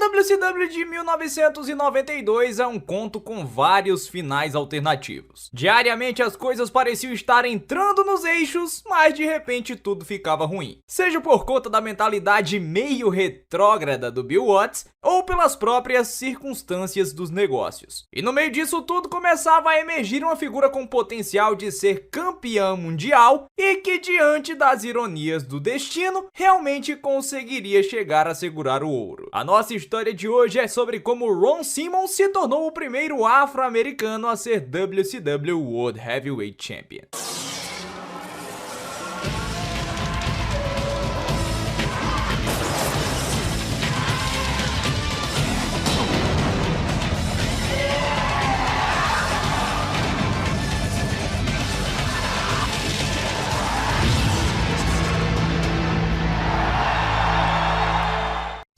WCW de 1992 é um conto com vários finais alternativos. Diariamente as coisas pareciam estar entrando nos eixos, mas de repente tudo ficava ruim. Seja por conta da mentalidade meio retrógrada do Bill Watts, ou pelas próprias circunstâncias dos negócios. E no meio disso tudo começava a emergir uma figura com potencial de ser campeã mundial e que, diante das ironias do destino, realmente conseguiria chegar a segurar o ouro. A nossa história de hoje é sobre como Ron Simmons se tornou o primeiro afro-americano a ser WCW World Heavyweight Champion.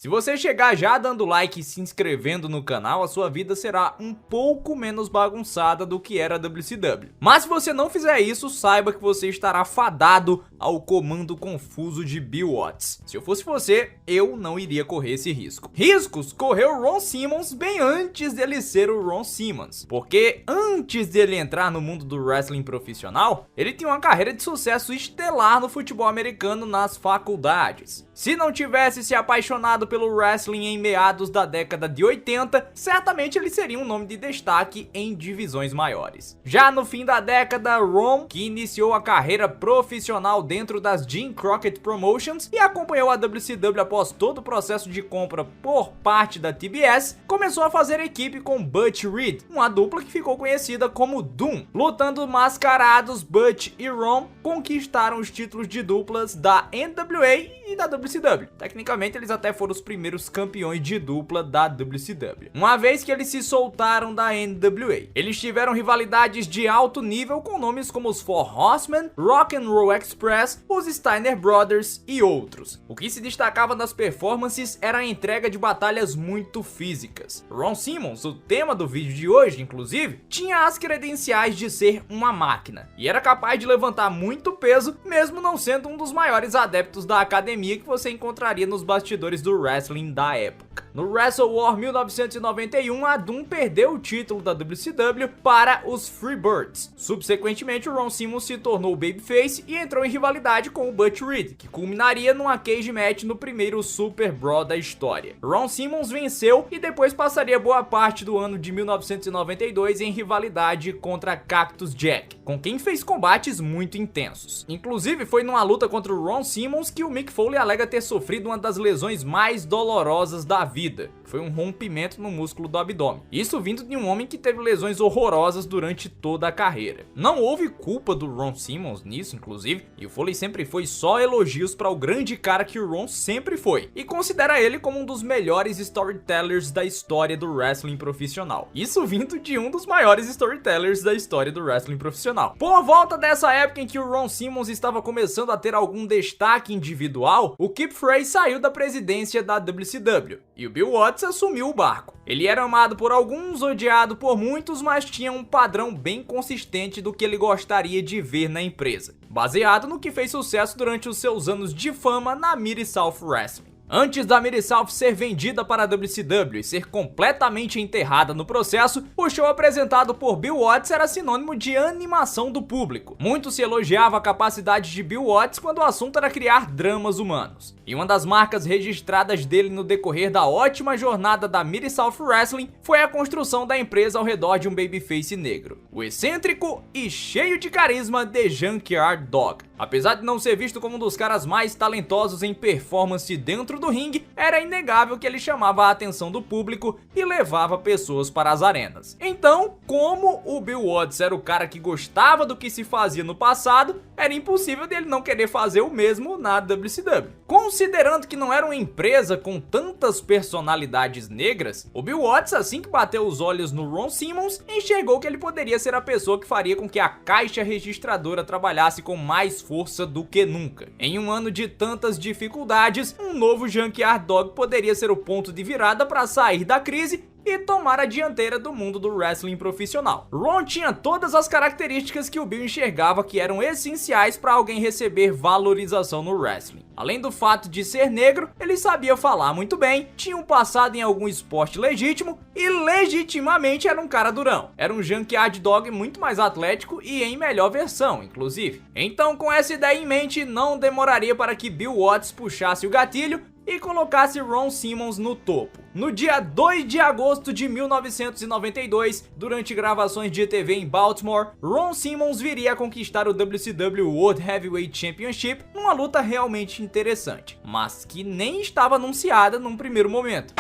Se você chegar já dando like e se inscrevendo no canal, a sua vida será um pouco menos bagunçada do que era a WCW. Mas se você não fizer isso, saiba que você estará fadado ao comando confuso de Bill Watts. Se eu fosse você, eu não iria correr esse risco. Riscos correu Ron Simmons bem antes dele ser o Ron Simmons, porque antes dele entrar no mundo do wrestling profissional, ele tinha uma carreira de sucesso estelar no futebol americano nas faculdades. Se não tivesse se apaixonado pelo wrestling em meados da década de 80, certamente ele seria um nome de destaque em divisões maiores. Já no fim da década, Ron, que iniciou a carreira profissional dentro das Jim Crockett Promotions e acompanhou a WCW após todo o processo de compra por parte da TBS, começou a fazer equipe com Butch Reed, uma dupla que ficou conhecida como Doom. Lutando mascarados, Butch e Ron conquistaram os títulos de duplas da NWA e da WCW. Tecnicamente, eles até foram os primeiros campeões de dupla da WCW. Uma vez que eles se soltaram da NWA, eles tiveram rivalidades de alto nível com nomes como os Four Horsemen, Rock and Roll Express, os Steiner Brothers e outros. O que se destacava nas performances era a entrega de batalhas muito físicas. Ron Simmons, o tema do vídeo de hoje, inclusive, tinha as credenciais de ser uma máquina e era capaz de levantar muito peso, mesmo não sendo um dos maiores adeptos da academia que você encontraria nos bastidores do wrestling da época. No Wrestle War 1991, a Doom perdeu o título da WCW para os Freebirds. Subsequentemente, o Ron Simmons se tornou babyface e entrou em rivalidade com o Butch Reed, que culminaria numa cage match no primeiro Super Brawl da história. Ron Simmons venceu e depois passaria boa parte do ano de 1992 em rivalidade contra Cactus Jack, com quem fez combates muito intensos. Inclusive, foi numa luta contra o Ron Simmons que o Mick Foley alega ter sofrido uma das lesões mais dolorosas da vida. Foi um rompimento no músculo do abdômen. Isso vindo de um homem que teve lesões horrorosas durante toda a carreira. Não houve culpa do Ron Simmons nisso, inclusive, e o Foley sempre foi só elogios para o grande cara que o Ron sempre foi, e considera ele como um dos melhores storytellers da história do wrestling profissional. Isso vindo de um dos maiores storytellers da história do wrestling profissional. Por volta dessa época em que o Ron Simmons estava começando a ter algum destaque individual, o Keith Frey saiu da presidência da WCW e o Bill Watts assumiu o barco. Ele era amado por alguns, odiado por muitos, mas tinha um padrão bem consistente do que ele gostaria de ver na empresa, baseado no que fez sucesso durante os seus anos de fama na Mid-South Wrestling. Antes da Mid-South ser vendida para a WCW e ser completamente enterrada no processo, o show apresentado por Bill Watts era sinônimo de animação do público. Muito se elogiava a capacidade de Bill Watts quando o assunto era criar dramas humanos. E uma das marcas registradas dele no decorrer da ótima jornada da Mid-South Wrestling foi a construção da empresa ao redor de um babyface negro, o excêntrico e cheio de carisma The Junkyard Dog. Apesar de não ser visto como um dos caras mais talentosos em performance dentro do ringue, era inegável que ele chamava a atenção do público e levava pessoas para as arenas. Então, como o Bill Watts era o cara que gostava do que se fazia no passado, era impossível dele não querer fazer o mesmo na WCW. Considerando que não era uma empresa com tantas personalidades negras, o Bill Watts, assim que bateu os olhos no Ron Simmons, enxergou que ele poderia ser a pessoa que faria com que a caixa registradora trabalhasse com mais força do que nunca. Em um ano de tantas dificuldades, um novo Junkyard Dog poderia ser o ponto de virada para sair da crise e tomar a dianteira do mundo do wrestling profissional. Ron tinha todas as características que o Bill enxergava que eram essenciais para alguém receber valorização no wrestling. Além do fato de ser negro, ele sabia falar muito bem, tinha um passado em algum esporte legítimo e legitimamente era um cara durão. Era um junkyard dog muito mais atlético e em melhor versão, inclusive. Então, com essa ideia em mente, não demoraria para que Bill Watts puxasse o gatilho e colocasse Ron Simmons no topo. No dia 2 de agosto de 1992, durante gravações de TV em Baltimore, Ron Simmons viria a conquistar o WCW World Heavyweight Championship numa luta realmente interessante, mas que nem estava anunciada num primeiro momento.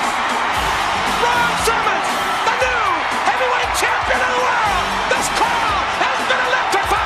Ron Simmons, the new heavyweight champion of the world! This crowd has been electrified!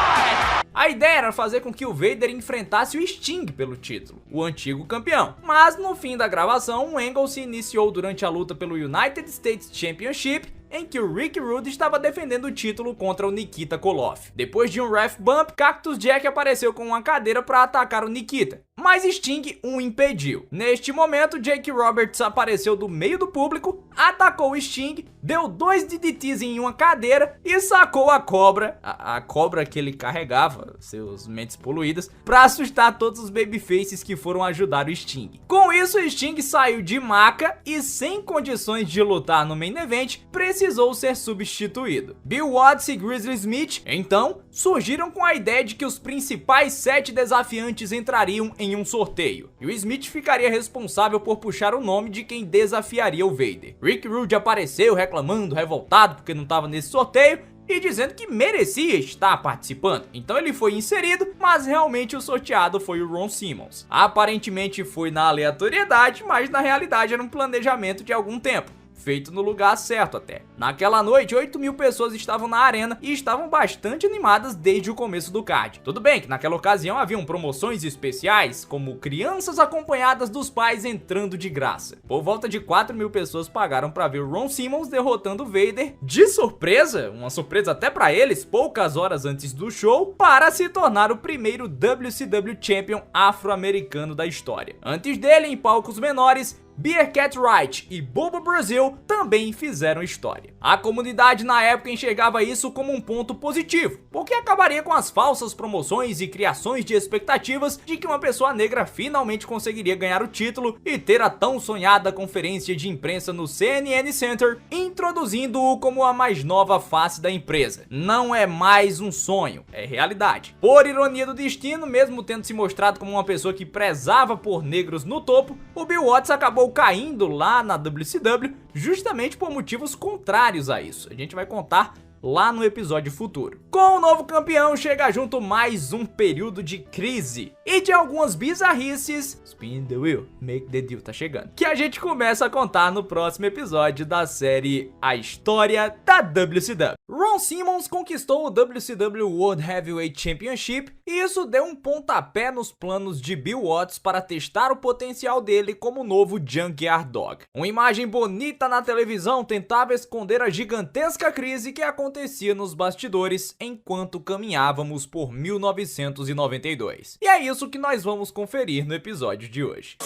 A ideia era fazer com que o Vader enfrentasse o Sting pelo título, o antigo campeão. Mas no fim da gravação, um angle se iniciou durante a luta pelo United States Championship, em que o Rick Rude estava defendendo o título contra o Nikita Koloff. Depois de um ref bump, Cactus Jack apareceu com uma cadeira para atacar o Nikita, mas Sting o impediu. Neste momento, Jake Roberts apareceu do meio do público, atacou o Sting, deu 2 DDTs em uma cadeira e sacou a cobra, a cobra que ele carregava, seus mentes poluídas, para assustar todos os babyfaces que foram ajudar o Sting. Com isso, o Sting saiu de maca e, sem condições de lutar no main event, precisou ser substituído. Bill Watts e Grizzly Smith, então, surgiram com a ideia de que os principais 7 desafiantes entrariam em um sorteio, e o Smith ficaria responsável por puxar o nome de quem desafiaria o Vader. Rick Rude apareceu reclamando, revoltado porque não estava nesse sorteio, e dizendo que merecia estar participando. Então ele foi inserido, mas realmente o sorteado foi o Ron Simmons. Aparentemente foi na aleatoriedade, mas na realidade era um planejamento de algum tempo, feito no lugar certo até. Naquela noite, 8.000 pessoas estavam na arena e estavam bastante animadas desde o começo do card. Tudo bem que naquela ocasião haviam promoções especiais, como crianças acompanhadas dos pais entrando de graça. Por volta de 4.000 pessoas pagaram para ver o Ron Simmons derrotando o Vader, de surpresa, uma surpresa até para eles, poucas horas antes do show, para se tornar o primeiro WCW Champion afro-americano da história. Antes dele, em palcos menores, Bearcat Wright e Bobo Brazil também fizeram história. A comunidade na época enxergava isso como um ponto positivo, porque acabaria com as falsas promoções e criações de expectativas de que uma pessoa negra finalmente conseguiria ganhar o título e ter a tão sonhada conferência de imprensa no CNN Center, introduzindo-o como a mais nova face da empresa. Não é mais um sonho, é realidade. Por ironia do destino, mesmo tendo se mostrado como uma pessoa que prezava por negros no topo, o Bill Watts acabou caindo lá na WCW justamente por motivos contrários a isso. A gente vai contar lá no episódio futuro. Com o novo campeão chega junto mais um período de crise e de algumas bizarrices. Spin the wheel, make the deal, tá chegando. Que a gente começa a contar no próximo episódio da série A História da WCW. Ron Simmons conquistou o WCW World Heavyweight Championship e isso deu um pontapé nos planos de Bill Watts para testar o potencial dele como novo Junkyard Dog. Uma imagem bonita na televisão tentava esconder a gigantesca crise que acontecia nos bastidores enquanto caminhávamos por 1992. E é isso que nós vamos conferir no episódio de hoje.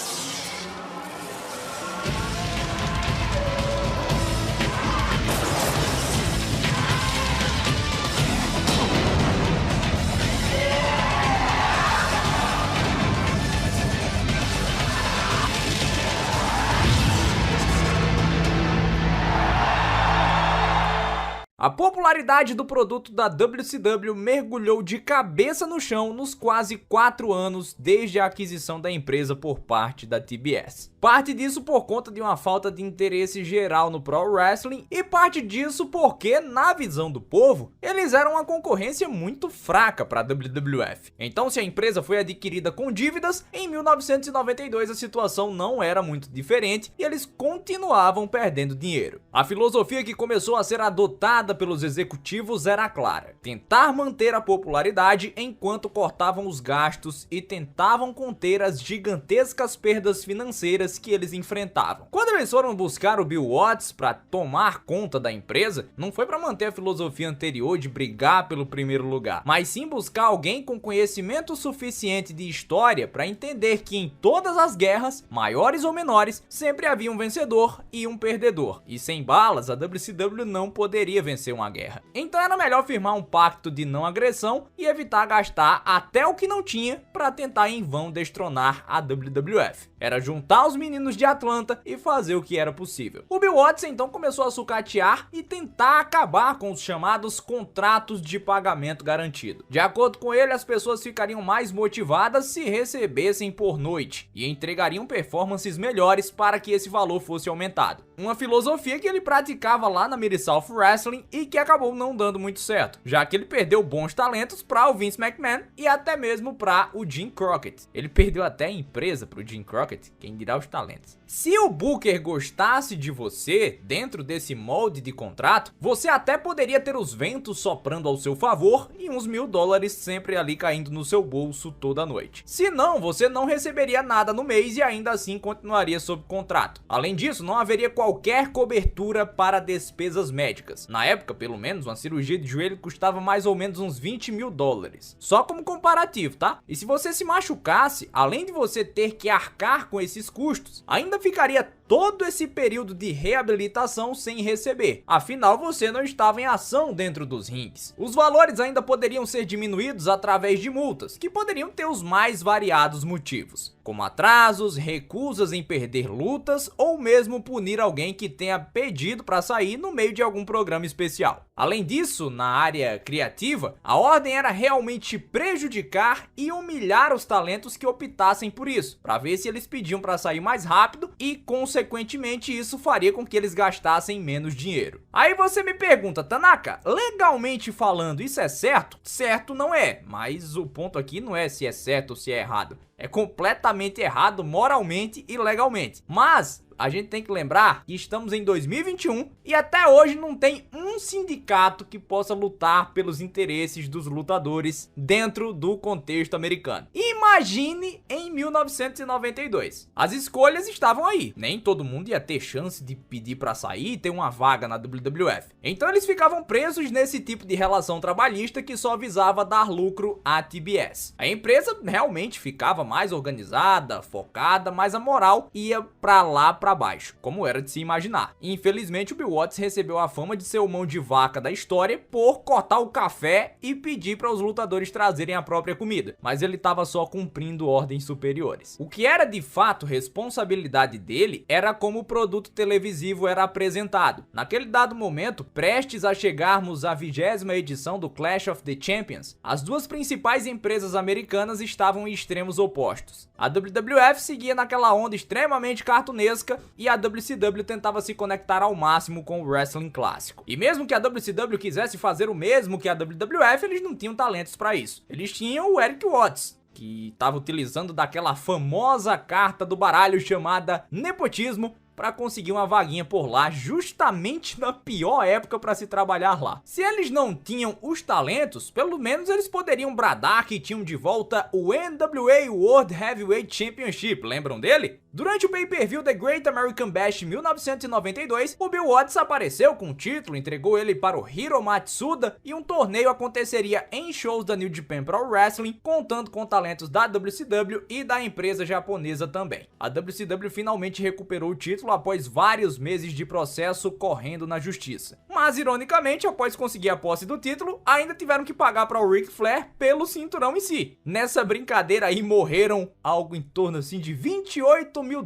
A popularidade do produto da WCW mergulhou de cabeça no chão nos quase 4 anos desde a aquisição da empresa por parte da TBS. Parte disso por conta de uma falta de interesse geral no Pro Wrestling e parte disso porque, na visão do povo, eles eram uma concorrência muito fraca para a WWF. Então, se a empresa foi adquirida com dívidas, em 1992 a situação não era muito diferente e eles continuavam perdendo dinheiro. A filosofia que começou a ser adotada jogada pelos executivos era clara: tentar manter a popularidade enquanto cortavam os gastos e tentavam conter as gigantescas perdas financeiras que eles enfrentavam. Quando eles foram buscar o Bill Watts para tomar conta da empresa, não foi para manter a filosofia anterior de brigar pelo primeiro lugar, mas sim buscar alguém com conhecimento suficiente de história para entender que em todas as guerras, maiores ou menores, sempre havia um vencedor e um perdedor, e sem balas a WCW não poderia vencer uma guerra. Então era melhor firmar um pacto de não agressão e evitar gastar até o que não tinha para tentar em vão destronar a WWF. Era juntar os meninos de Atlanta e fazer o que era possível. O Bill Watts então começou a sucatear e tentar acabar com os chamados contratos de pagamento garantido. De acordo com ele, as pessoas ficariam mais motivadas se recebessem por noite e entregariam performances melhores para que esse valor fosse aumentado. Uma filosofia que ele praticava lá na Mid-South Wrestling e que acabou não dando muito certo, já que ele perdeu bons talentos para o Vince McMahon e até mesmo para o Jim Crockett. Ele perdeu até a empresa para o Jim Crockett, quem dirá os talentos. Se o Booker gostasse de você dentro desse molde de contrato, você até poderia ter os ventos soprando ao seu favor e uns $1000 sempre ali caindo no seu bolso toda noite. Se não, você não receberia nada no mês e ainda assim continuaria sob contrato. Além disso, não haveria qualquer cobertura para despesas médicas. Na época, pelo menos, uma cirurgia de joelho custava mais ou menos uns $20.000. Só como comparativo, tá? E se você se machucasse, além de você ter que arcar com esses custos, ainda ficaria todo esse período de reabilitação sem receber. Afinal, você não estava em ação dentro dos rings. Os valores ainda poderiam ser diminuídos através de multas, que poderiam ter os mais variados motivos, como atrasos, recusas em perder lutas ou mesmo punir alguém que tenha pedido para sair no meio de algum programa especial. Além disso, na área criativa, a ordem era realmente prejudicar e humilhar os talentos que optassem por isso, para ver se eles pediam para sair mais rápido e, consequentemente, isso faria com que eles gastassem menos dinheiro. Aí você me pergunta: Tanaka, legalmente falando, isso é certo? Certo não é, mas o ponto aqui não é se é certo ou se é errado. É completamente errado moralmente e legalmente. Mas a gente tem que lembrar que estamos em 2021 e até hoje não tem um sindicato que possa lutar pelos interesses dos lutadores dentro do contexto americano. Imagine em 1992. As escolhas estavam aí. Nem todo mundo ia ter chance de pedir para sair e ter uma vaga na WWF. Então eles ficavam presos nesse tipo de relação trabalhista que só visava dar lucro à TBS. A empresa realmente ficava mais organizada, focada, mas a moral ia pra lá pra baixo, como era de se imaginar. Infelizmente, o Bill Watts recebeu a fama de ser o mão de vaca da história por cortar o café e pedir para os lutadores trazerem a própria comida, mas ele estava só cumprindo ordens superiores. O que era de fato responsabilidade dele era como o produto televisivo era apresentado. Naquele dado momento, prestes a chegarmos à 20ª edição do Clash of the Champions, as duas principais empresas americanas estavam em extremos opostos. A WWF seguia naquela onda extremamente cartunesca e a WCW tentava se conectar ao máximo com o wrestling clássico. E mesmo que a WCW quisesse fazer o mesmo que a WWF, eles não tinham talentos para isso. Eles tinham o Eric Watts, que estava utilizando daquela famosa carta do baralho chamada nepotismo para conseguir uma vaguinha por lá, justamente na pior época para se trabalhar lá. Se eles não tinham os talentos, pelo menos eles poderiam bradar que tinham de volta o NWA World Heavyweight Championship, lembram dele? Durante o pay-per-view The Great American Bash 1992, o Bill Watts apareceu com o título, entregou ele para o Hiro Matsuda e um torneio aconteceria em shows da New Japan Pro Wrestling, contando com talentos da WCW e da empresa japonesa também. A WCW finalmente recuperou o título após vários meses de processo correndo na justiça. Mas, ironicamente, após conseguir a posse do título, ainda tiveram que pagar para o Ric Flair pelo cinturão em si. Nessa brincadeira aí morreram algo em torno assim de $28 mil,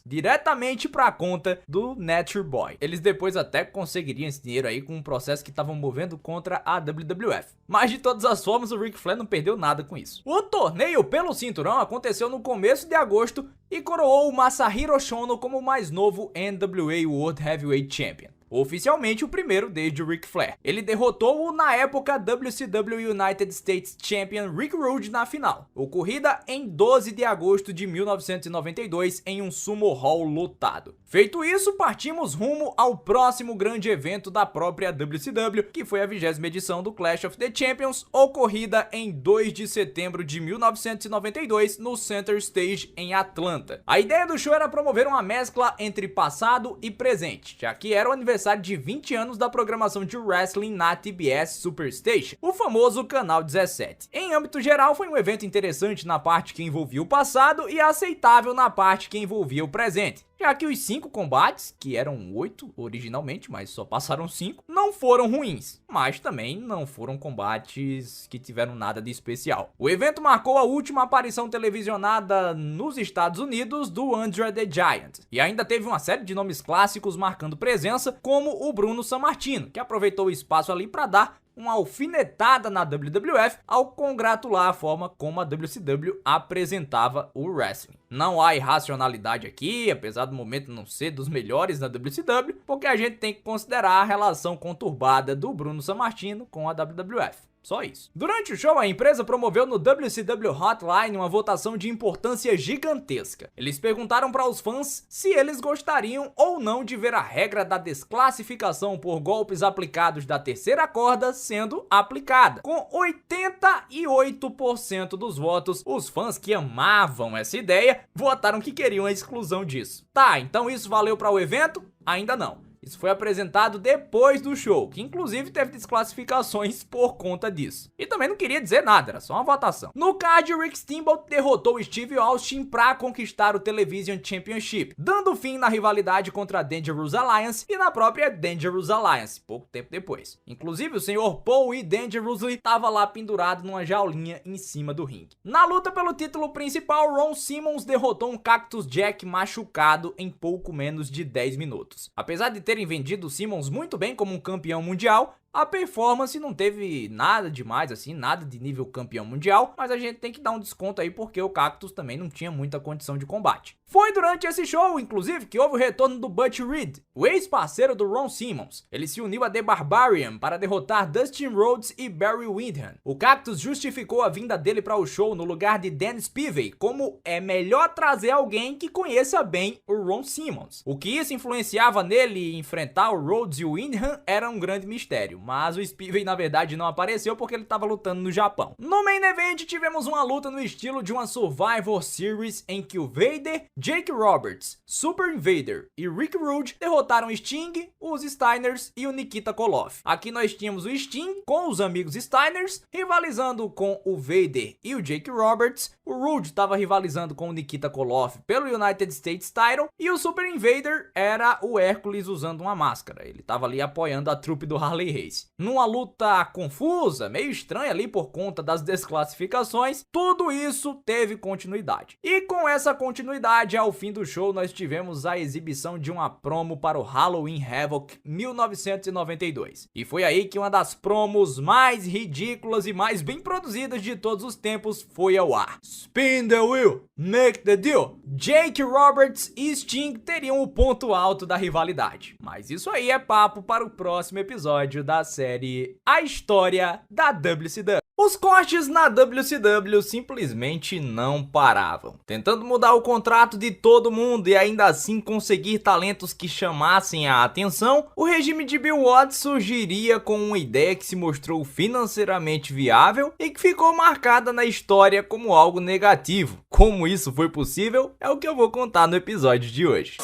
diretamente para a conta do Nature Boy. Eles depois até conseguiriam esse dinheiro aí com um processo que estavam movendo contra a WWF. Mas de todas as formas, o Ric Flair não perdeu nada com isso. O torneio pelo cinturão aconteceu no começo de agosto e coroou o Masahiro Shono como o mais novo NWA World Heavyweight Champion. oficialmente o primeiro desde Ric Flair. Ele derrotou o, na época, WCW United States Champion Rick Rude na final, ocorrida em 12 de agosto de 1992 em um Sumo Hall lotado. Feito isso, partimos rumo ao próximo grande evento da própria WCW, que foi a 20ª edição do Clash of the Champions, ocorrida em 2 de setembro de 1992 no Center Stage em Atlanta. A ideia do show era promover uma mescla entre passado e presente, já que era o aniversário de 20 anos da programação de wrestling na TBS Superstation, o famoso Canal 17. Em âmbito geral, foi um evento interessante na parte que envolvia o passado e aceitável na parte que envolvia o presente, já que os 5 combates, que eram 8 originalmente, mas só passaram 5, não foram ruins, mas também não foram combates que tiveram nada de especial. O evento marcou a última aparição televisionada nos Estados Unidos do Andre the Giant, e ainda teve uma série de nomes clássicos marcando presença, como o Bruno Sammartino, que aproveitou o espaço ali para dar uma alfinetada na WWF ao congratular a forma como a WCW apresentava o wrestling. Não há irracionalidade aqui, apesar do momento não ser dos melhores da WCW, porque a gente tem que considerar a relação conturbada do Bruno Sammartino com a WWF. Só isso. Durante o show, a empresa promoveu no WCW Hotline uma votação de importância gigantesca. Eles perguntaram para os fãs se eles gostariam ou não de ver a regra da desclassificação por golpes aplicados da terceira corda sendo aplicada. Com 88% dos votos, os fãs que amavam essa ideia votaram que queriam a exclusão disso. Tá, então isso valeu para o evento? Ainda não. Isso foi apresentado depois do show, que inclusive teve desclassificações por conta disso. E também não queria dizer nada, era só uma votação. No card, Rick Steamboat derrotou Steve Austin para conquistar o Television Championship, dando fim na rivalidade contra a Dangerous Alliance e na própria Dangerous Alliance, pouco tempo depois. Inclusive, o Sr. Paul E. Dangerously estava lá pendurado numa jaulinha em cima do ringue. Na luta pelo título principal, Ron Simmons derrotou um Cactus Jack machucado em pouco menos de 10 minutos. Apesar de terem vendido o Simmons muito bem como um campeão mundial, a performance não teve nada demais assim, nada de nível campeão mundial, mas a gente tem que dar um desconto aí porque o Cactus também não tinha muita condição de combate. Foi durante esse show, inclusive, que houve o retorno do Butch Reed, o ex-parceiro do Ron Simmons. Ele se uniu a The Barbarian para derrotar Dustin Rhodes e Barry Windham. O Cactus justificou a vinda dele para o show no lugar de Dan Spivey, como é melhor trazer alguém que conheça bem o Ron Simmons. O que isso influenciava nele enfrentar o Rhodes e o Windham era um grande mistério, mas o Spivey na verdade não apareceu porque ele estava lutando no Japão. No Main Event tivemos uma luta no estilo de uma Survivor Series em que o Vader, Jake Roberts, Super Invader e Rick Rude derrotaram Sting, os Steiners e o Nikita Koloff. Aqui nós tínhamos o Sting com os amigos Steiners rivalizando com o Vader e o Jake Roberts, o Rude estava rivalizando com o Nikita Koloff pelo United States Title e o Super Invader era o Hércules usando uma máscara. Ele estava ali apoiando a trupe do Harley Race. Numa luta confusa, meio estranha ali por conta das desclassificações, tudo isso teve continuidade. E com essa continuidade, ao fim do show, nós tivemos a exibição de uma promo para o Halloween Havoc 1992. E foi aí que uma das promos mais ridículas e mais bem produzidas de todos os tempos foi ao ar. Spin the wheel, make the deal. Jake Roberts e Sting teriam o ponto alto da rivalidade. Mas isso aí é papo para o próximo episódio da série A História da WCW. Os cortes na WCW simplesmente não paravam. Tentando mudar o contrato de todo mundo e ainda assim conseguir talentos que chamassem a atenção, o regime de Bill Watts surgiria com uma ideia que se mostrou financeiramente viável e que ficou marcada na história como algo negativo. Como isso foi possível é o que eu vou contar no episódio de hoje.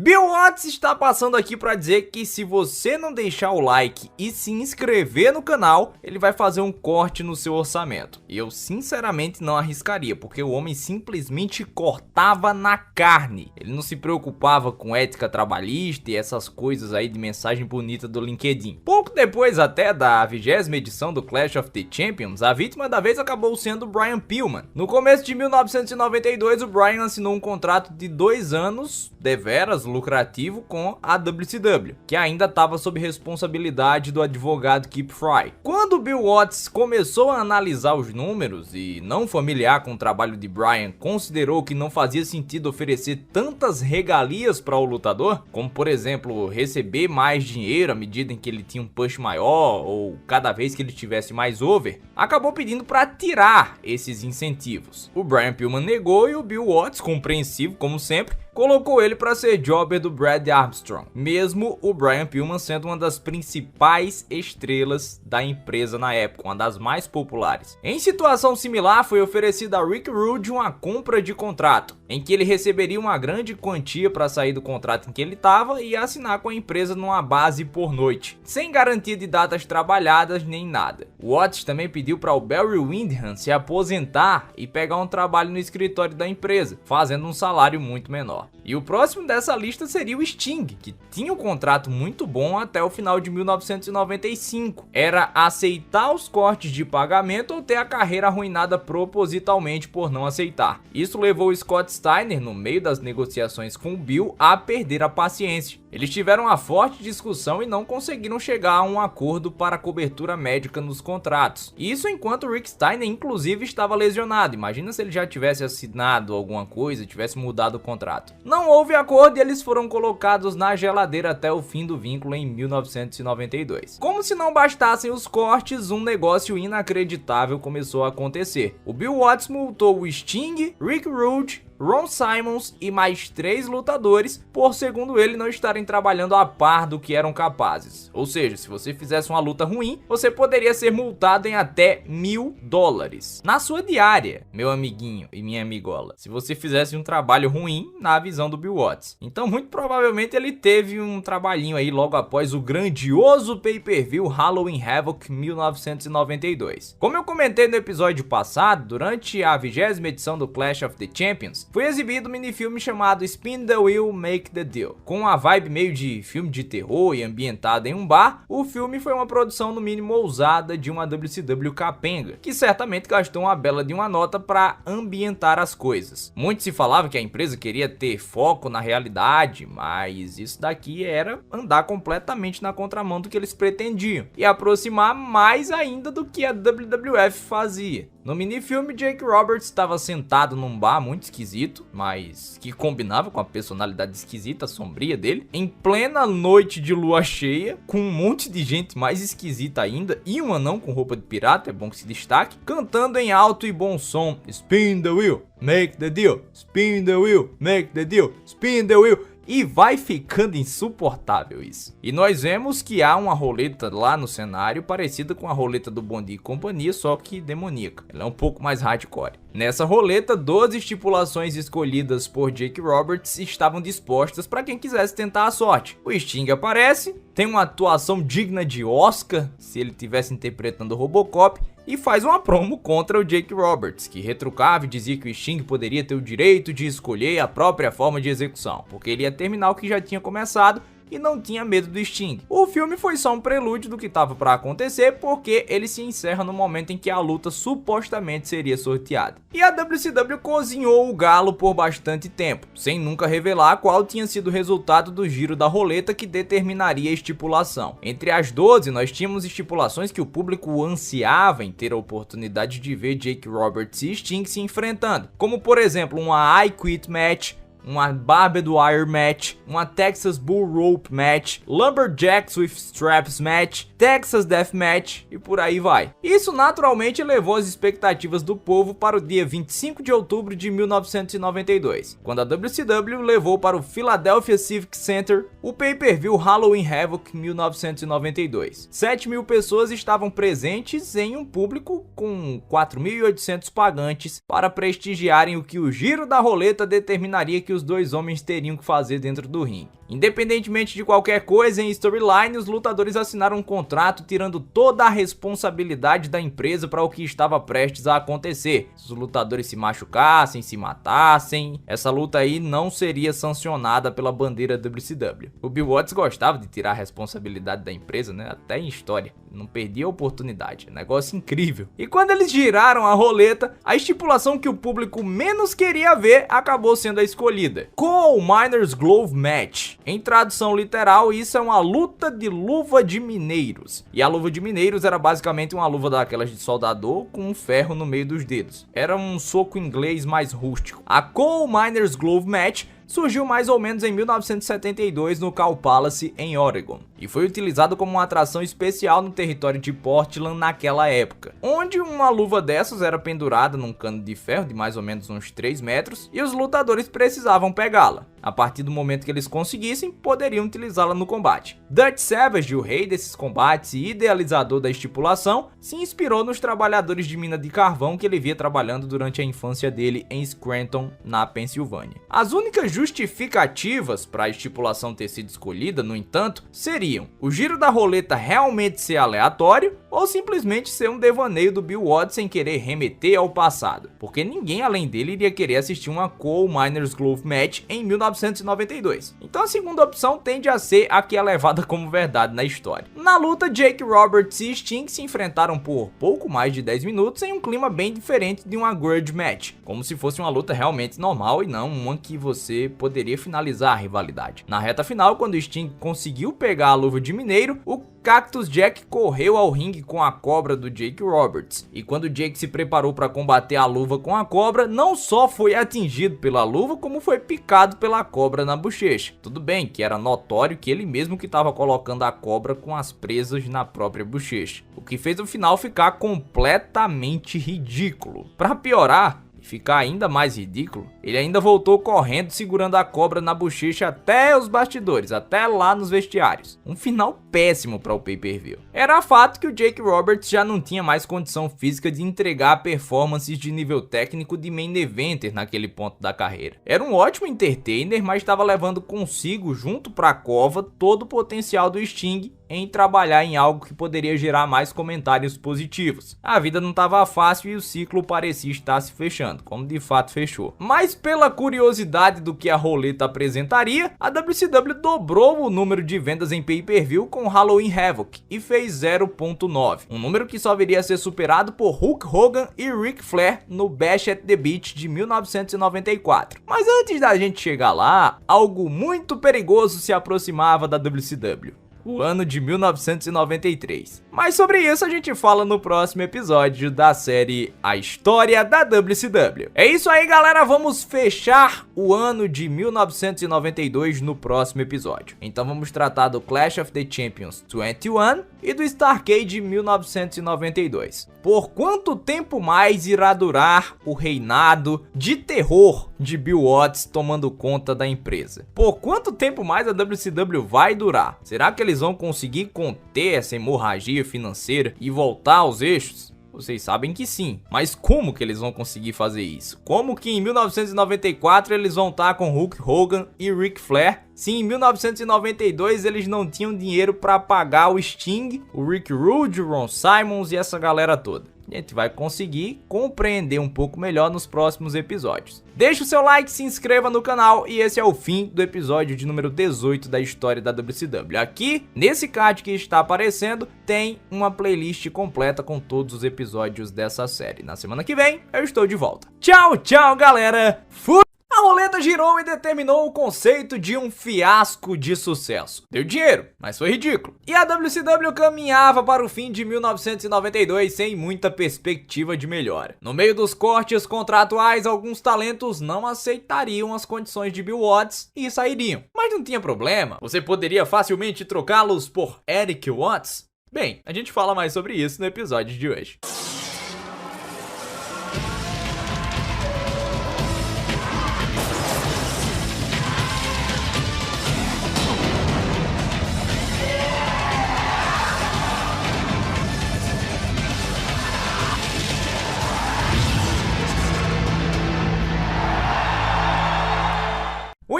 Bill Watts está passando aqui para dizer que se você não deixar o like e se inscrever no canal, ele vai fazer um corte no seu orçamento. E eu sinceramente não arriscaria, porque o homem simplesmente cortava na carne. Ele não se preocupava com ética trabalhista e essas coisas aí de mensagem bonita do LinkedIn. Pouco depois até da 20ª edição do Clash of the Champions, a vítima da vez acabou sendo Brian Pillman. No começo de 1992, o Brian assinou um contrato de 2 anos, deveras lucrativo, com a WCW, que ainda estava sob responsabilidade do advogado Kip Frey. Quando Bill Watts começou a analisar os números e, não familiar com o trabalho de Brian, considerou que não fazia sentido oferecer tantas regalias para o lutador, como por exemplo receber mais dinheiro à medida em que ele tinha um push maior ou cada vez que ele tivesse mais over, acabou pedindo para tirar esses incentivos. O Brian Pillman negou e o Bill Watts, compreensivo como sempre, colocou ele para ser jobber do Brad Armstrong, mesmo o Brian Pillman sendo uma das principais estrelas da empresa na época, uma das mais populares. Em situação similar, foi oferecida a Rick Rude uma compra de contrato, em que ele receberia uma grande quantia para sair do contrato em que ele estava e assinar com a empresa numa base por noite, sem garantia de datas trabalhadas nem nada. Watts também pediu para o Barry Windham se aposentar e pegar um trabalho no escritório da empresa, fazendo um salário muito menor. E o próximo dessa lista seria o Sting, que tinha um contrato muito bom até o final de 1995. Era aceitar os cortes de pagamento ou ter a carreira arruinada propositalmente por não aceitar. Isso levou o Scott Steiner, no meio das negociações com o Bill, a perder a paciência. Eles tiveram uma forte discussão e não conseguiram chegar a um acordo para cobertura médica nos contratos. Isso enquanto o Rick Steiner inclusive estava lesionado. Imagina se ele já tivesse assinado alguma coisa, tivesse mudado o contrato. Não houve acordo e eles foram colocados na geladeira até o fim do vínculo em 1992. Como se não bastassem os cortes, um negócio inacreditável começou a acontecer. O Bill Watts multou o Sting, Rick Rude, Ron Simmons e mais 3 lutadores por, segundo ele, não estarem trabalhando a par do que eram capazes. Ou seja, se você fizesse uma luta ruim, você poderia ser multado em até $1000 na sua diária, meu amiguinho e minha amigola, se você fizesse um trabalho ruim na visão do Bill Watts. Então, muito provavelmente ele teve um trabalhinho aí logo após o grandioso pay-per-view Halloween Havoc 1992. Como eu comentei no episódio passado, durante a 20ª edição do Clash of the Champions, foi exibido um minifilme chamado Spin the Wheel, Make the Deal. Com uma vibe meio de filme de terror e ambientado em um bar, o filme foi uma produção no mínimo ousada de uma WCW capenga, que certamente gastou uma bela de uma nota para ambientar as coisas. Muito se falava que a empresa queria ter foco na realidade, mas isso daqui era andar completamente na contramão do que eles pretendiam e aproximar mais ainda do que a WWF fazia. No minifilme, Jake Roberts estava sentado num bar muito esquisito, mas que combinava com a personalidade esquisita, sombria dele, em plena noite de lua cheia, com um monte de gente mais esquisita ainda, e um anão com roupa de pirata, é bom que se destaque, cantando em alto e bom som, Spin the wheel, make the deal, spin the wheel, make the deal, spin the wheel. E vai ficando insuportável isso. E nós vemos que há uma roleta lá no cenário parecida com a roleta do Bom Dia e Companhia, só que demoníaca. Ela é um pouco mais hardcore. Nessa roleta, 12 estipulações escolhidas por Jake Roberts estavam dispostas para quem quisesse tentar a sorte. O Sting aparece, tem uma atuação digna de Oscar, se ele estivesse interpretando Robocop, e faz uma promo contra o Jake Roberts, que retrucava e dizia que o Sting poderia ter o direito de escolher a própria forma de execução, porque ele ia terminar o que já tinha começado e não tinha medo do Sting. O filme foi só um prelúdio do que estava para acontecer, porque ele se encerra no momento em que a luta supostamente seria sorteada. E a WCW cozinhou o galo por bastante tempo, sem nunca revelar qual tinha sido o resultado do giro da roleta que determinaria a estipulação. Entre as 12, nós tínhamos estipulações que o público ansiava em ter a oportunidade de ver Jake Roberts e Sting se enfrentando, como por exemplo uma I Quit Match, uma Barbed Wire Match, uma Texas Bull Rope Match, Lumberjacks with Straps Match, Texas Death Match e por aí vai. Isso naturalmente elevou as expectativas do povo para o dia 25 de outubro de 1992, quando a WCW levou para o Philadelphia Civic Center o pay-per-view Halloween Havoc 1992. 7.000 pessoas estavam presentes em um público com 4.800 pagantes para prestigiarem o que o giro da roleta determinaria que os dois homens teriam que fazer dentro do ringue. Independentemente de qualquer coisa em storyline, os lutadores assinaram um contrato tirando toda a responsabilidade da empresa para o que estava prestes a acontecer. Se os lutadores se machucassem, se matassem, essa luta aí não seria sancionada pela bandeira WCW. O Bill Watts gostava de tirar a responsabilidade da empresa, né? Até em história. Não perdia a oportunidade. Negócio incrível. E quando eles giraram a roleta, a estipulação que o público menos queria ver acabou sendo a escolhida: Coal Miners Glove Match. Em tradução literal, isso é uma luta de luva de mineiros. E a luva de mineiros era basicamente uma luva daquelas de soldador com um ferro no meio dos dedos. Era um soco inglês mais rústico. A Coal Miners Glove Match surgiu mais ou menos em 1972 no Cow Palace, em Oregon, e foi utilizado como uma atração especial no território de Portland naquela época, onde uma luva dessas era pendurada num cano de ferro de mais ou menos uns 3 metros e os lutadores precisavam pegá-la. A partir do momento que eles conseguissem, poderiam utilizá-la no combate. Dutch Savage, o rei desses combates e idealizador da estipulação, se inspirou nos trabalhadores de mina de carvão que ele via trabalhando durante a infância dele em Scranton, na Pensilvânia. As únicas justificativas para a estipulação ter sido escolhida, no entanto, seriam o giro da roleta realmente ser aleatório ou simplesmente ser um devaneio do Bill Watts sem querer remeter ao passado, porque ninguém além dele iria querer assistir uma Coal Miners Glove Match em 1992. Então a segunda opção tende a ser a que é levada como verdade na história. Na luta, Jake Roberts e Sting se enfrentaram por pouco mais de 10 minutos em um clima bem diferente de uma grudge match, como se fosse uma luta realmente normal e não uma que você poderia finalizar a rivalidade. Na reta final, quando Sting conseguiu pegar a luva de mineiro, o Cactus Jack correu ao ringue com a cobra do Jake Roberts, e quando Jake se preparou para combater a luva com a cobra, não só foi atingido pela luva, como foi picado pela cobra na bochecha. Tudo bem que era notório que ele mesmo que estava colocando a cobra com as presas na própria bochecha, o que fez o final ficar completamente ridículo. Para piorar, ficar ainda mais ridículo, ele ainda voltou correndo segurando a cobra na bochecha até os bastidores, até lá nos vestiários. Um final péssimo para o pay-per-view. Era fato que o Jake Roberts já não tinha mais condição física de entregar performances de nível técnico de main eventer naquele ponto da carreira. Era um ótimo entertainer, mas estava levando consigo, junto para a cova, todo o potencial do Sting em trabalhar em algo que poderia gerar mais comentários positivos. A vida não estava fácil e o ciclo parecia estar se fechando, como de fato fechou. Mas pela curiosidade do que a roleta apresentaria, a WCW dobrou o número de vendas em pay-per-view com Halloween Havoc e fez 0.9, um número que só viria a ser superado por Hulk Hogan e Ric Flair no Bash at the Beach de 1994. Mas antes da gente chegar lá, algo muito perigoso se aproximava da WCW: o ano de 1993. Mas sobre isso a gente fala no próximo episódio da série A História da WCW. É isso aí, galera, vamos fechar o ano de 1992 no próximo episódio. Então vamos tratar do Clash of the Champions 21 e do Starrcade 1992. Por quanto tempo mais irá durar o reinado de terror de Bill Watts tomando conta da empresa? Por quanto tempo mais a WCW vai durar? Será que eles vão conseguir conter essa hemorragia financeira e voltar aos eixos? Vocês sabem que sim, mas como que eles vão conseguir fazer isso? Como que em 1994 eles vão estar com Hulk Hogan e Ric Flair, se em 1992 eles não tinham dinheiro para pagar o Sting, o Rick Rude, o Ron Simmons e essa galera toda? A gente vai conseguir compreender um pouco melhor nos próximos episódios. Deixa o seu like, se inscreva no canal e esse é o fim do episódio de número 18 da história da WCW. Aqui, nesse card que está aparecendo, tem uma playlist completa com todos os episódios dessa série. Na semana que vem, eu estou de volta. Tchau, tchau, galera! Fui! A roleta girou e determinou o conceito de um fiasco de sucesso. Deu dinheiro, mas foi ridículo. E a WCW caminhava para o fim de 1992 sem muita perspectiva de melhora. No meio dos cortes contratuais, alguns talentos não aceitariam as condições de Bill Watts e sairiam. Mas não tinha problema, você poderia facilmente trocá-los por Eric Watts. Bem, a gente fala mais sobre isso no episódio de hoje.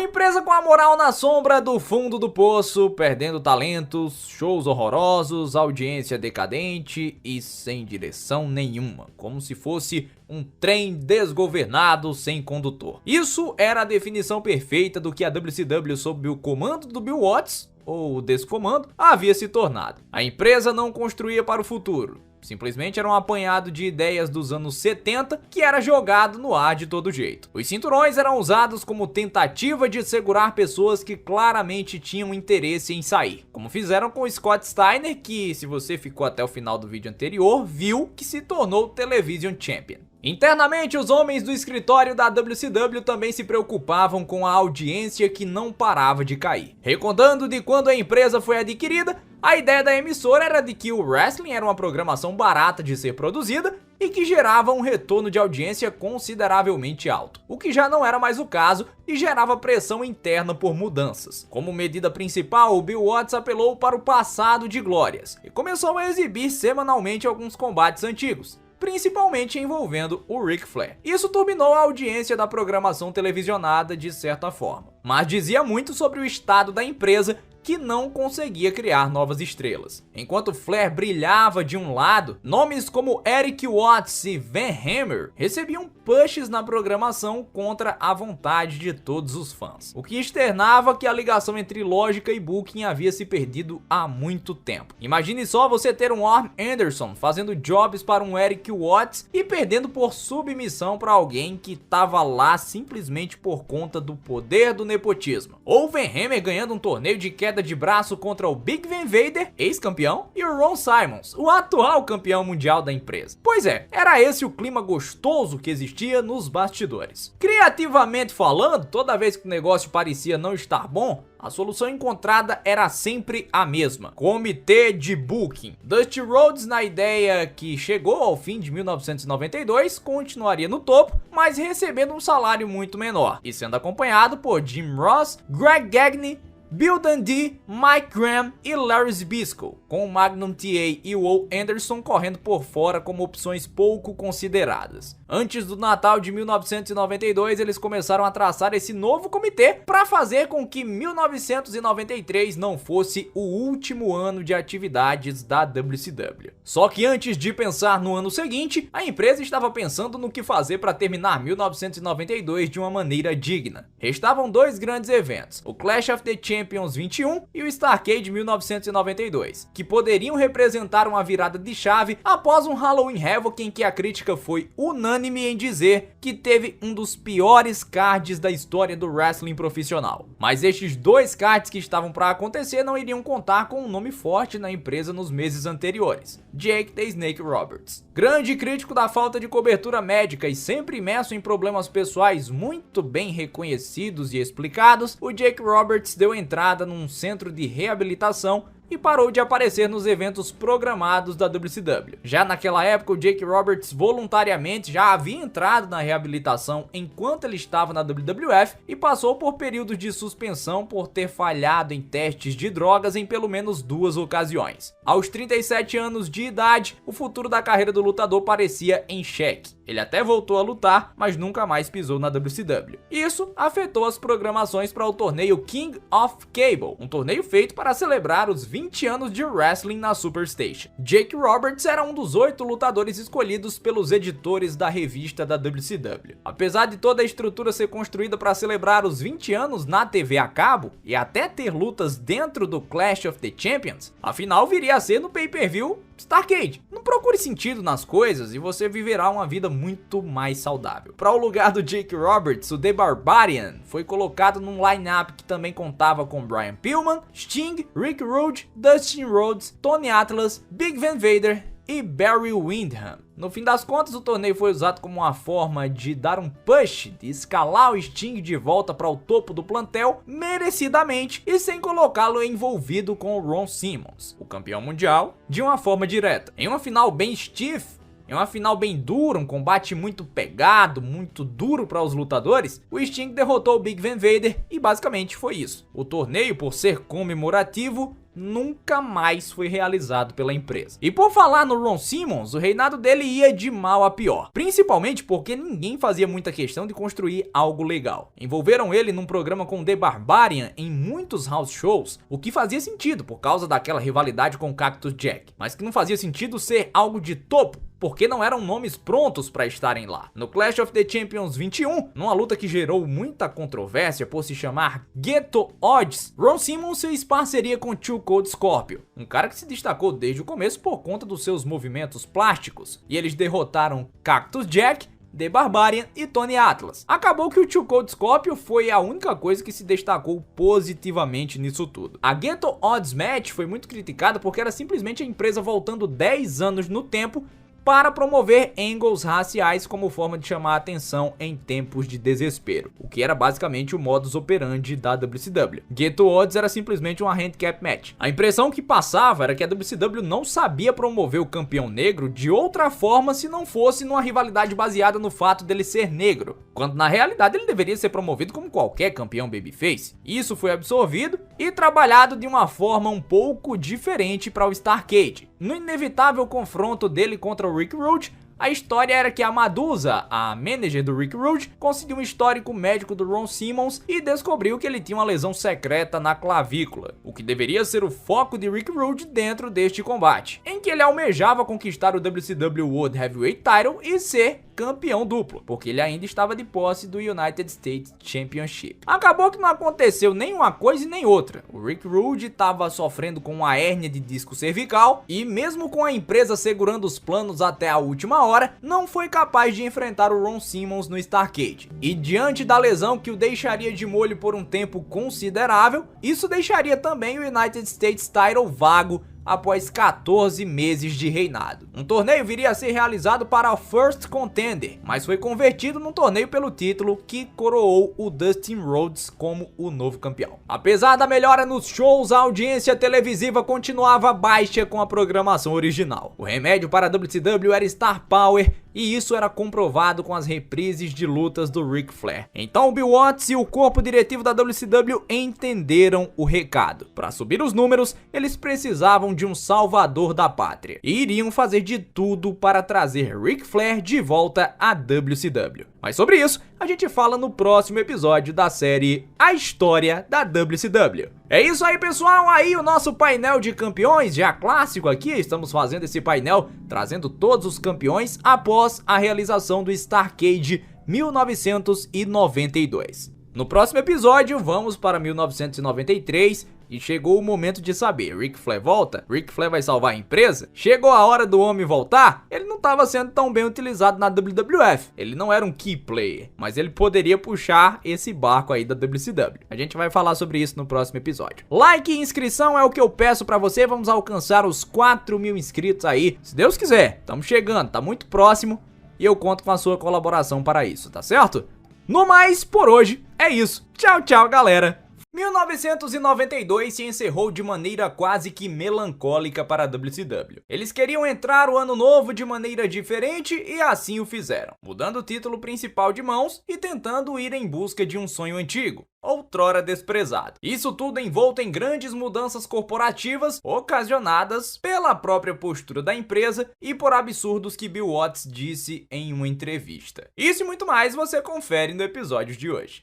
empresa com a moral na sombra do fundo do poço, perdendo talentos, shows horrorosos, audiência decadente e sem direção nenhuma, como se fosse um trem desgovernado sem condutor. Isso era a definição perfeita do que a WCW sob o comando do Bill Watts, ou desse comando, havia se tornado. A empresa não construía para o futuro. Simplesmente era um apanhado de ideias dos anos 70 que era jogado no ar de todo jeito. Os cinturões eram usados como tentativa de segurar pessoas que claramente tinham interesse em sair, como fizeram com Scott Steiner, que, se você ficou até o final do vídeo anterior, viu que se tornou Television Champion. Internamente, os homens do escritório da WCW também se preocupavam com a audiência que não parava de cair. Recordando de quando a empresa foi adquirida, a ideia da emissora era de que o wrestling era uma programação barata de ser produzida e que gerava um retorno de audiência consideravelmente alto, o que já não era mais o caso e gerava pressão interna por mudanças. Como medida principal, o Bill Watts apelou para o passado de glórias e começou a exibir semanalmente alguns combates antigos, principalmente envolvendo o Ric Flair. Isso turbinou a audiência da programação televisionada de certa forma, mas dizia muito sobre o estado da empresa, que não conseguia criar novas estrelas. Enquanto Flair brilhava de um lado, nomes como Eric Watts e Van Hammer recebiam pushes na programação contra a vontade de todos os fãs, o que externava que a ligação entre lógica e booking havia se perdido há muito tempo. Imagine só você ter um Arn Anderson fazendo jobs para um Eric Watts e perdendo por submissão para alguém que estava lá simplesmente por conta do poder do nepotismo. Ou Van Hammer ganhando um torneio de queda de braço contra o Big Van Vader, ex-campeão, e o Ron Simmons, o atual campeão mundial da empresa. Pois é, era esse o clima gostoso que existia nos bastidores. Criativamente falando, toda vez que o negócio parecia não estar bom, a solução encontrada era sempre a mesma: comitê de booking. Dusty Rhodes, na ideia que chegou ao fim de 1992, continuaria no topo, mas recebendo um salário muito menor, e sendo acompanhado por Jim Ross, Greg Gagne, Bill Dundee, Mike Graham e Larry Zbyszko, com o Magnum TA e o Ole Anderson correndo por fora como opções pouco consideradas. Antes do Natal de 1992, eles começaram a traçar esse novo comitê para fazer com que 1993 não fosse o último ano de atividades da WCW. Só que antes de pensar no ano seguinte, a empresa estava pensando no que fazer para terminar 1992 de uma maneira digna. Restavam dois grandes eventos, o Clash of the Champions 21 e o Starrcade 1992, que poderiam representar uma virada de chave após um Halloween Havoc em que a crítica foi unânime em dizer que teve um dos piores cards da história do wrestling profissional. Mas estes dois cards que estavam para acontecer não iriam contar com um nome forte na empresa nos meses anteriores: Jake the Snake Roberts. Grande crítico da falta de cobertura médica e sempre imerso em problemas pessoais muito bem reconhecidos e explicados, o Jake Roberts deu entrada num centro de reabilitação e parou de aparecer nos eventos programados da WCW. Já naquela época, o Jake Roberts voluntariamente já havia entrado na reabilitação enquanto ele estava na WWF e passou por períodos de suspensão por ter falhado em testes de drogas em pelo menos 2 ocasiões. Aos 37 anos de idade, o futuro da carreira do lutador parecia em xeque. Ele até voltou a lutar, mas nunca mais pisou na WCW. Isso afetou as programações para o torneio King of Cable, um torneio feito para celebrar os 20 anos de wrestling na Superstation. Jake Roberts era um dos 8 lutadores escolhidos pelos editores da revista da WCW. Apesar de toda a estrutura ser construída para celebrar os 20 anos na TV a cabo e até ter lutas dentro do Clash of the Champions, a final viria a ser no pay-per-view Starrcade. Não procure sentido nas coisas e você viverá uma vida muito mais saudável. Para o lugar do Jake Roberts, o The Barbarian foi colocado num line-up que também contava com Brian Pillman, Sting, Rick Rude, Dustin Rhodes, Tony Atlas, Big Van Vader e Barry Windham. No fim das contas, o torneio foi usado como uma forma de dar um push, de escalar o Sting de volta para o topo do plantel, merecidamente, e sem colocá-lo envolvido com o Ron Simmons, o campeão mundial, de uma forma direta. Em uma final bem stiff, em uma final bem dura, um combate muito pegado, muito duro para os lutadores, o Sting derrotou o Big Van Vader e basicamente foi isso. O torneio, por ser comemorativo, nunca mais foi realizado pela empresa. E por falar no Ron Simmons, o reinado dele ia de mal a pior, principalmente porque ninguém fazia muita questão de construir algo legal. Envolveram ele num programa com The Barbarian em muitos house shows, o que fazia sentido por causa daquela rivalidade com Cactus Jack, mas que não fazia sentido ser algo de topo, porque não eram nomes prontos para estarem lá. No Clash of the Champions 21, numa luta que gerou muita controvérsia por se chamar Ghetto Odds, Ron Simmons fez parceria com Too Cold Scorpio, um cara que se destacou desde o começo por conta dos seus movimentos plásticos, e eles derrotaram Cactus Jack, The Barbarian e Tony Atlas. Acabou que o Too Cold Scorpio foi a única coisa que se destacou positivamente nisso tudo. A Ghetto Odds Match foi muito criticada porque era simplesmente a empresa voltando 10 anos no tempo para promover angles raciais como forma de chamar a atenção em tempos de desespero, o que era basicamente o modus operandi da WCW. Ghetto Odds era simplesmente uma handicap match. A impressão que passava era que a WCW não sabia promover o campeão negro de outra forma se não fosse numa rivalidade baseada no fato dele ser negro, quando na realidade ele deveria ser promovido como qualquer campeão babyface. Isso foi absorvido e trabalhado de uma forma um pouco diferente para o Starrcade. No inevitável confronto dele contra o Rick Rude, a história era que a Madusa, a manager do Rick Rude, conseguiu um histórico médico do Ron Simmons e descobriu que ele tinha uma lesão secreta na clavícula, o que deveria ser o foco de Rick Rude dentro deste combate, em que ele almejava conquistar o WCW World Heavyweight Title e ser campeão duplo, porque ele ainda estava de posse do United States Championship. Acabou que não aconteceu nem uma coisa e nem outra. O Rick Rude estava sofrendo com uma hérnia de disco cervical e mesmo com a empresa segurando os planos até a última hora, não foi capaz de enfrentar o Ron Simmons no Starrcade. E diante da lesão que o deixaria de molho por um tempo considerável, isso deixaria também o United States Title vago após 14 meses de reinado. Um torneio viria a ser realizado para o First Contender, mas foi convertido num torneio pelo título que coroou o Dustin Rhodes como o novo campeão. Apesar da melhora nos shows, a audiência televisiva continuava baixa com a programação original. O remédio para a WCW era Star Power, e isso era comprovado com as reprises de lutas do Ric Flair. Então o Bill Watts e o corpo diretivo da WCW entenderam o recado. Para subir os números, eles precisavam de um salvador da pátria e iriam fazer de tudo para trazer Ric Flair de volta à WCW. Mas sobre isso, a gente fala no próximo episódio da série A História da WCW. É isso aí, pessoal, aí o nosso painel de campeões, já clássico aqui, estamos fazendo esse painel trazendo todos os campeões após a realização do Starrcade 1992. No próximo episódio, vamos para 1993 e chegou o momento de saber, Ric Flair volta? Ric Flair vai salvar a empresa? Chegou a hora do homem voltar? Ele não estava sendo tão bem utilizado na WWF, ele não era um key player, mas ele poderia puxar esse barco aí da WCW. A gente vai falar sobre isso no próximo episódio. Like e inscrição é o que eu peço pra você, vamos alcançar os 4.000 inscritos aí, se Deus quiser, estamos chegando, tá muito próximo e eu conto com a sua colaboração para isso, tá certo? No mais, por hoje, é isso. Tchau, tchau, galera! 1992 se encerrou de maneira quase que melancólica para a WCW. Eles queriam entrar o ano novo de maneira diferente e assim o fizeram, mudando o título principal de mãos e tentando ir em busca de um sonho antigo, outrora desprezado. Isso tudo envolto em grandes mudanças corporativas ocasionadas pela própria postura da empresa e por absurdos que Bill Watts disse em uma entrevista. Isso e muito mais você confere no episódio de hoje.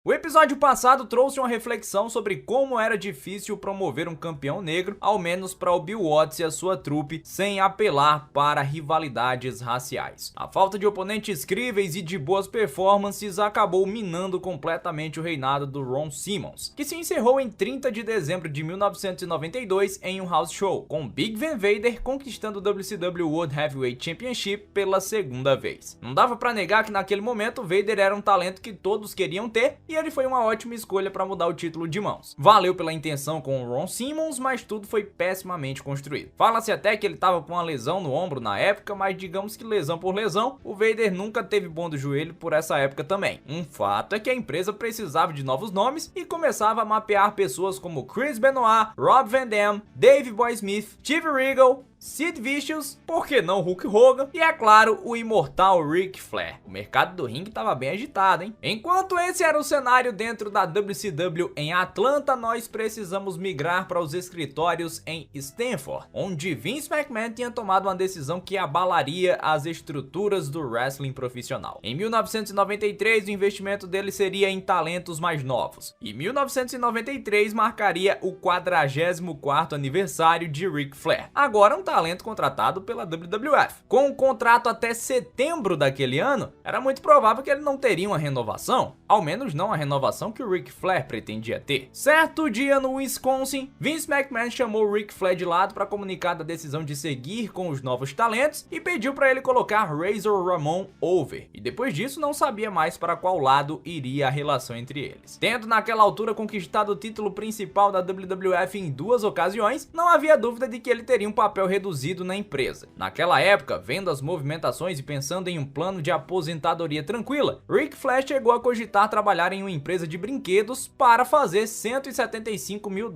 O episódio passado trouxe uma reflexão sobre como era difícil promover um campeão negro, ao menos para o Bill Watts e a sua trupe, sem apelar para rivalidades raciais. A falta de oponentes críveis e de boas performances acabou minando completamente o reinado do Ron Simmons, que se encerrou em 30 de dezembro de 1992 em um house show, com Big Van Vader conquistando o WCW World Heavyweight Championship pela segunda vez. Não dava para negar que naquele momento Vader era um talento que todos queriam ter, e ele foi foi uma ótima escolha para mudar o título de mãos. Valeu pela intenção com o Ron Simmons, mas tudo foi pessimamente construído. Fala-se até que ele estava com uma lesão no ombro na época, mas digamos que lesão por lesão, o Vader nunca teve bom do joelho por essa época também. Um fato é que a empresa precisava de novos nomes e começava a mapear pessoas como Chris Benoit, Rob Van Dam, Dave Boy Smith, Steve Regal, Sid Vicious, por que não Hulk Hogan e, é claro, o imortal Ric Flair. O mercado do ringue estava bem agitado, hein? Enquanto esse era o cenário dentro da WCW em Atlanta, nós precisamos migrar para os escritórios em Stanford, onde Vince McMahon tinha tomado uma decisão que abalaria as estruturas do wrestling profissional. Em 1993, o investimento dele seria em talentos mais novos, e 1993 marcaria o 44º aniversário de Ric Flair. Agora um talento contratado pela WWF. Com um contrato até setembro daquele ano, era muito provável que ele não teria uma renovação, ao menos não a renovação que o Ric Flair pretendia ter. Certo dia no Wisconsin, Vince McMahon chamou o Ric Flair de lado para comunicar da decisão de seguir com os novos talentos e pediu para ele colocar Razor Ramon over, e depois disso não sabia mais para qual lado iria a relação entre eles. Tendo naquela altura conquistado o título principal da WWF em 2 ocasiões, não havia dúvida de que ele teria um papel reduzido na empresa. Naquela época, vendo as movimentações e pensando em um plano de aposentadoria tranquila, Ric Flair chegou a cogitar trabalhar em uma empresa de brinquedos para fazer $175 mil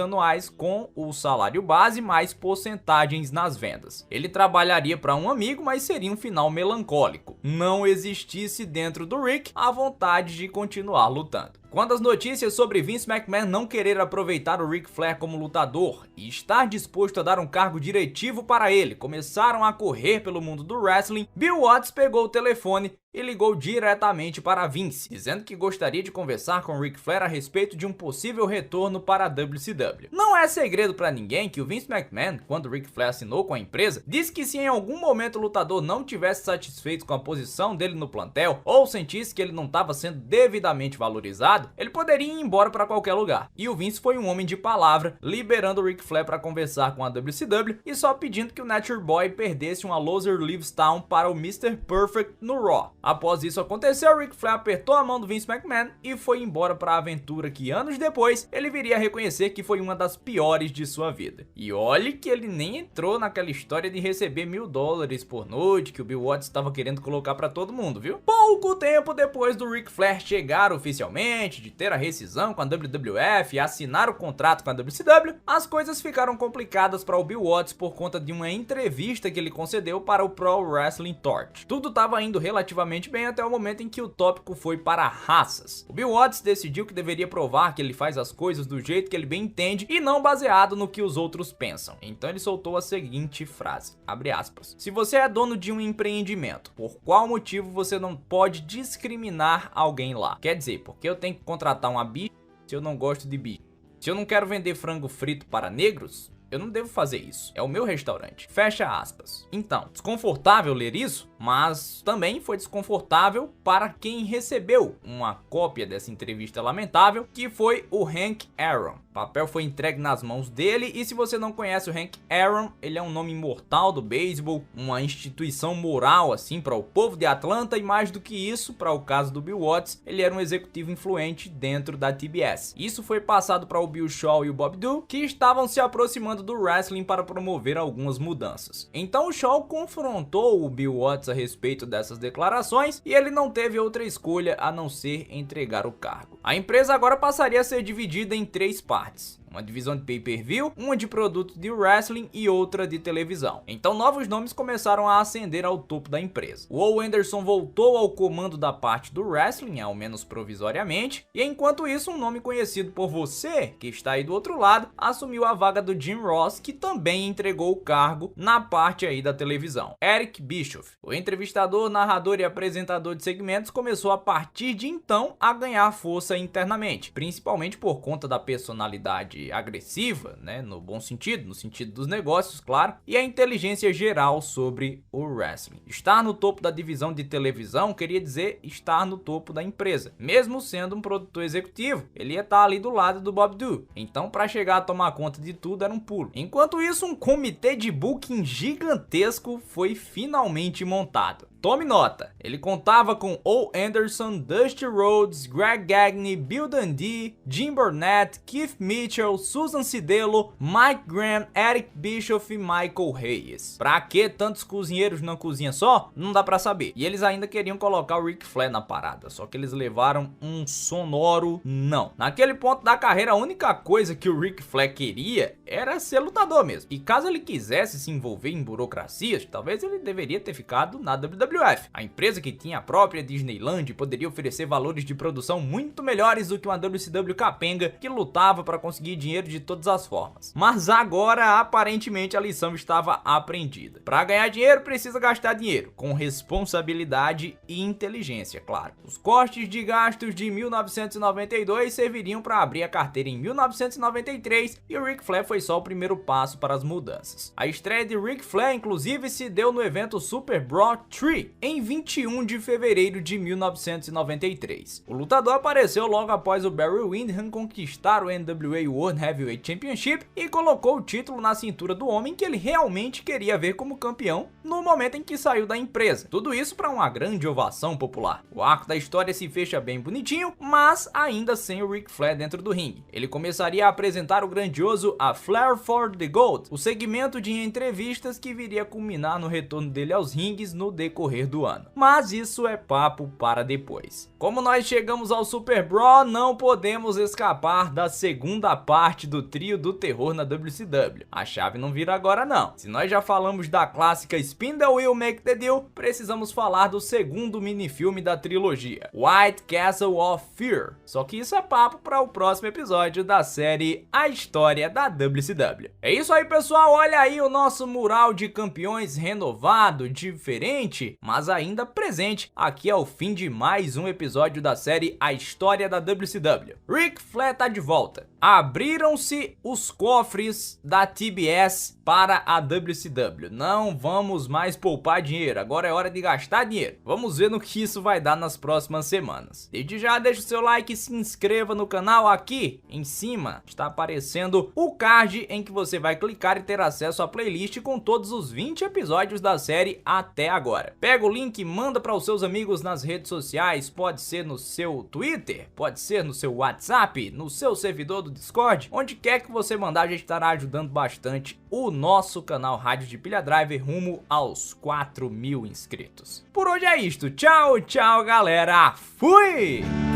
anuais com o salário base mais porcentagens nas vendas. Ele trabalharia para um amigo, mas seria um final melancólico. Não existisse dentro do Ric a vontade de continuar lutando. Quando as notícias sobre Vince McMahon não querer aproveitar o Ric Flair como lutador e estar disposto a dar um cargo diretivo para ele começaram a correr pelo mundo do wrestling, Bill Watts pegou o telefone e ligou diretamente para Vince, dizendo que gostaria de conversar com Ric Flair a respeito de um possível retorno para a WCW. Não é segredo para ninguém que o Vince McMahon, quando Ric Flair assinou com a empresa, disse que se em algum momento o lutador não tivesse satisfeito com a posição dele no plantel ou sentisse que ele não estava sendo devidamente valorizado, ele poderia ir embora para qualquer lugar. E o Vince foi um homem de palavra, liberando o Ric Flair para conversar com a WCW e só pedindo que o Nature Boy perdesse uma loser leaves town para o Mr. Perfect no Raw. Após isso acontecer, o Ric Flair apertou a mão do Vince McMahon e foi embora para a aventura que anos depois ele viria a reconhecer que foi uma das piores de sua vida. E olhe que ele nem entrou naquela história de receber $1.000 por noite que o Bill Watts estava querendo colocar para todo mundo, viu? Pouco tempo depois do Ric Flair chegar oficialmente, de ter a rescisão com a WWF e assinar o contrato com a WCW, as coisas ficaram complicadas para o Bill Watts por conta de uma entrevista que ele concedeu para o Pro Wrestling Torch. Tudo estava indo relativamente bem até o momento em que o tópico foi para raças. O Bill Watts decidiu que deveria provar que ele faz as coisas do jeito que ele bem entende e não baseado no que os outros pensam. Então ele soltou a seguinte frase, abre aspas: "Se você é dono de um empreendimento, por qual motivo você não pode discriminar alguém lá? Quer dizer, porque eu tenho que contratar uma bicha se eu não gosto de bicho? Se eu não quero vender frango frito para negros, eu não devo fazer isso. É o meu restaurante." Fecha aspas. Então, desconfortável ler isso, mas também foi desconfortável para quem recebeu uma cópia dessa entrevista lamentável, que foi o Hank Aaron. O papel foi entregue nas mãos dele e se você não conhece o Hank Aaron, ele é um nome imortal do beisebol, uma instituição moral assim para o povo de Atlanta e mais do que isso, para o caso do Bill Watts, ele era um executivo influente dentro da TBS. Isso foi passado para o Bill Shaw e o Bob Doo, que estavam se aproximando do wrestling para promover algumas mudanças. Então o Shaw confrontou o Bill Watts a respeito dessas declarações e ele não teve outra escolha a não ser entregar o cargo. A empresa agora passaria a ser dividida em 3 partes. Uma divisão de pay-per-view, uma de produto de wrestling e outra de televisão. Então novos nomes começaram a ascender ao topo da empresa. O Ole Anderson voltou ao comando da parte do wrestling, ao menos provisoriamente, e enquanto isso um nome conhecido por você, que está aí do outro lado, assumiu a vaga do Jim Ross, que também entregou o cargo na parte aí da televisão. Eric Bischoff, o entrevistador, narrador e apresentador de segmentos, começou a partir de então a ganhar força internamente, principalmente por conta da personalidade agressiva, né, no bom sentido, no sentido dos negócios, claro, e a inteligência geral sobre o wrestling. Estar no topo da divisão de televisão queria dizer estar no topo da empresa, mesmo sendo um produtor executivo, ele ia estar ali do lado do Bob Doo, então para chegar a tomar conta de tudo era um pulo. Enquanto isso, um comitê de booking gigantesco foi finalmente montado. tome nota, ele contava com Ole Anderson, Dusty Rhodes, Greg Gagne, Bill Dundee, Jim Burnett, Keith Mitchell, Susan Sidelo, Mike Graham, Eric Bischoff e Michael Hayes. Pra que tantos cozinheiros numa cozinha só? Não dá pra saber. E eles ainda queriam colocar o Ric Flair na parada, só que eles levaram um sonoro não. Naquele ponto da carreira, a única coisa que o Ric Flair queria era ser lutador mesmo. E caso ele quisesse se envolver em burocracias, talvez ele deveria ter ficado na WWF. A empresa que tinha a própria Disneyland poderia oferecer valores de produção muito melhores do que uma WCW capenga que lutava para conseguir dinheiro de todas as formas. Mas agora, aparentemente, a lição estava aprendida. Para ganhar dinheiro, precisa gastar dinheiro, com responsabilidade e inteligência, claro. Os cortes de gastos de 1992 serviriam para abrir a carteira em 1993 e o Ric Flair foi só o primeiro passo para as mudanças. A estreia de Ric Flair, inclusive, se deu no evento Super Brawl 3, em 21 de fevereiro de 1993. O lutador apareceu logo após o Barry Windham conquistar o NWA World Heavyweight Championship e colocou o título na cintura do homem que ele realmente queria ver como campeão no momento em que saiu da empresa. Tudo isso para uma grande ovação popular. O arco da história se fecha bem bonitinho, mas ainda sem o Ric Flair dentro do ringue. Ele começaria a apresentar o grandioso A Flair for the Gold, o segmento de entrevistas que viria culminar no retorno dele aos ringues no decorrer do ano. Mas isso é papo para depois. Como nós chegamos ao Super Brawl, não podemos escapar da segunda parte do trio do terror na WCW. A chave não vira agora não. Se nós já falamos da clássica Spin the Wheel, Make the Deal, precisamos falar do segundo minifilme da trilogia, White Castle of Fear. Só que isso é papo para o próximo episódio da série A História da WCW. É isso aí, pessoal, olha aí o nosso mural de campeões renovado, diferente, mas ainda presente. Aqui é o fim de mais um episódio da série A História da WCW. Ric Flair tá de volta. Abriram-se os cofres da TBS para a WCW. Não vamos mais poupar dinheiro, agora é hora de gastar dinheiro. Vamos ver no que isso vai dar nas próximas semanas. Desde já deixa o seu like e se inscreva no canal. Aqui em cima está aparecendo o card em que você vai clicar e ter acesso à playlist com todos os 20 episódios da série até agora. Pega o link, manda para os seus amigos nas redes sociais, pode ser no seu Twitter, pode ser no seu WhatsApp, no seu servidor do Discord, onde quer que você mandar, a gente estará ajudando bastante o nosso canal Rádio de Pilha Driver rumo aos 4.000 inscritos. Por hoje é isto, tchau, tchau galera, fui!